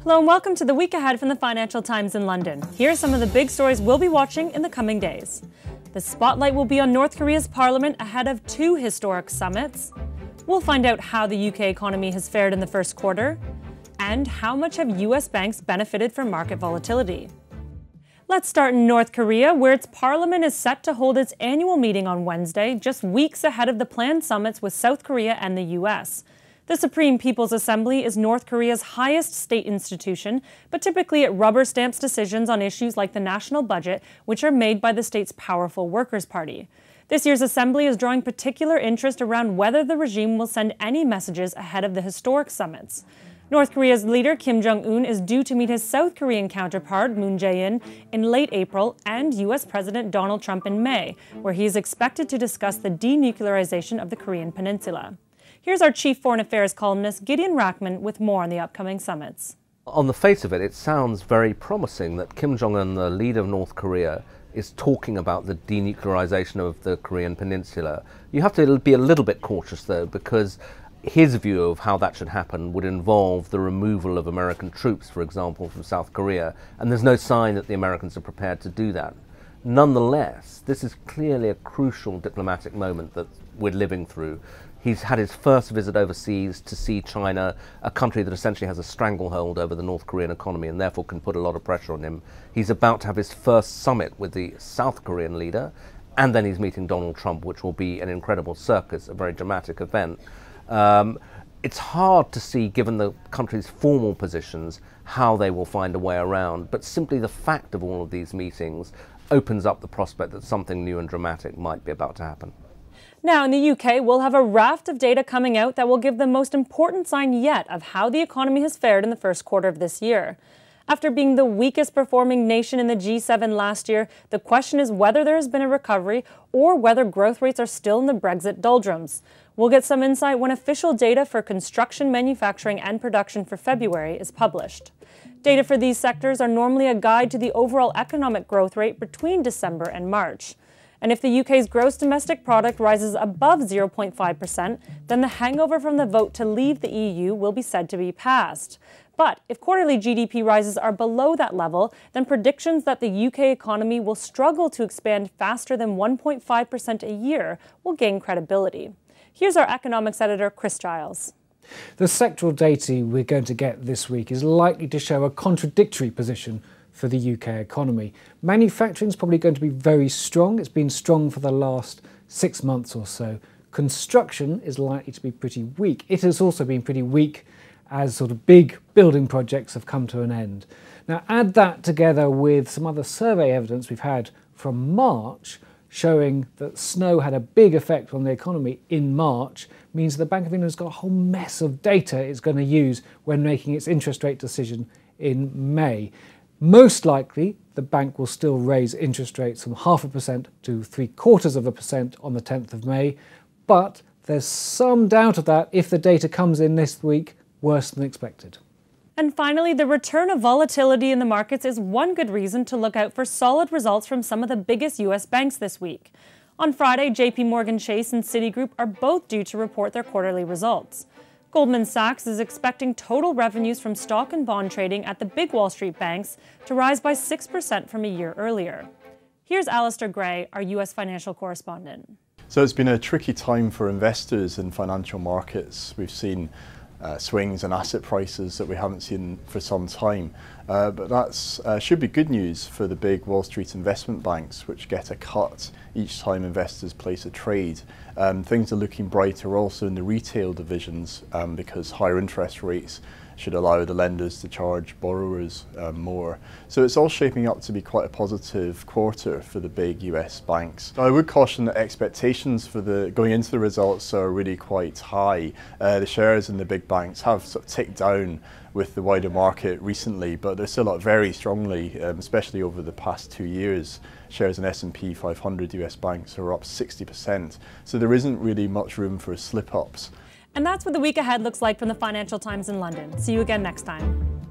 Hello and welcome to the week ahead from the Financial Times in London. Here are some of the big stories we'll be watching in the coming days. The spotlight will be on North Korea's parliament ahead of two historic summits. We'll find out how the UK economy has fared in the first quarter, and how much have US banks benefited from market volatility. Let's start in North Korea, where its parliament is set to hold its annual meeting on Wednesday, just weeks ahead of the planned summits with South Korea and the US. The Supreme People's Assembly is North Korea's highest state institution, but typically it rubber stamps decisions on issues like the national budget, which are made by the state's powerful Workers' Party. This year's assembly is drawing particular interest around whether the regime will send any messages ahead of the historic summits. North Korea's leader Kim Jong-un is due to meet his South Korean counterpart Moon Jae-in in late April and U.S. President Donald Trump in May, where he is expected to discuss the denuclearization of the Korean peninsula. Here's our chief foreign affairs columnist Gideon Rachman with more on the upcoming summits. On the face of it, it sounds very promising that Kim Jong-un, the leader of North Korea, is talking about the denuclearization of the Korean peninsula. You have to be a little bit cautious though, because his view of how that should happen would involve the removal of American troops, for example, from South Korea, and there's no sign that the Americans are prepared to do that. Nonetheless, this is clearly a crucial diplomatic moment that we're living through. He's had his first visit overseas to see China, a country that essentially has a stranglehold over the North Korean economy and therefore can put a lot of pressure on him. He's about to have his first summit with the South Korean leader, and then he's meeting Donald Trump, which will be an incredible circus, a very dramatic event. It's hard to see, given the country's formal positions, how they will find a way around, but simply the fact of all of these meetings opens up the prospect that something new and dramatic might be about to happen. Now in the UK, we'll have a raft of data coming out that will give the most important sign yet of how the economy has fared in the first quarter of this year. After being the weakest performing nation in the G7 last year, the question is whether there has been a recovery or whether growth rates are still in the Brexit doldrums. We'll get some insight when official data for construction, manufacturing and production for February is published. Data for these sectors are normally a guide to the overall economic growth rate between December and March. And if the UK's gross domestic product rises above 0.5%, then the hangover from the vote to leave the EU will be said to be passed. But if quarterly GDP rises are below that level, then predictions that the UK economy will struggle to expand faster than 1.5% a year will gain credibility. Here's our economics editor, Chris Giles. The sectoral data we're going to get this week is likely to show a contradictory position for the UK economy. Manufacturing is probably going to be very strong. It's been strong for the last 6 months or so. Construction is likely to be pretty weak. It has also been pretty weak as sort of big building projects have come to an end. Now add that together with some other survey evidence we've had from March showing that snow had a big effect on the economy in March, means the Bank of England's got a whole mess of data it's going to use when making its interest rate decision in May. Most likely, the bank will still raise interest rates from 0.5% to 0.75% on the 10th of May, but there's some doubt of that if the data comes in this week worse than expected. And finally, the return of volatility in the markets is one good reason to look out for solid results from some of the biggest US banks this week. On Friday, JP Morgan Chase and Citigroup are both due to report their quarterly results. Goldman Sachs is expecting total revenues from stock and bond trading at the big Wall Street banks to rise by 6% from a year earlier. Here's Alistair Gray, our US financial correspondent. So it's been a tricky time for investors in financial markets. We've seen swings in asset prices that we haven't seen for some time. But that should be good news for the big Wall Street investment banks, which get a cut each time investors place a trade. Things are looking brighter also in the retail divisions because higher interest rates should allow the lenders to charge borrowers more. So it's all shaping up to be quite a positive quarter for the big US banks. I would caution that expectations for going into the results are really quite high. The shares in the big banks have sort of ticked down with the wider market recently, but they're still up very strongly, especially over the past 2 years. Shares in S&P 500 US banks are up 60%, so there isn't really much room for slip-ups. And that's what the week ahead looks like from the Financial Times in London. See you again next time.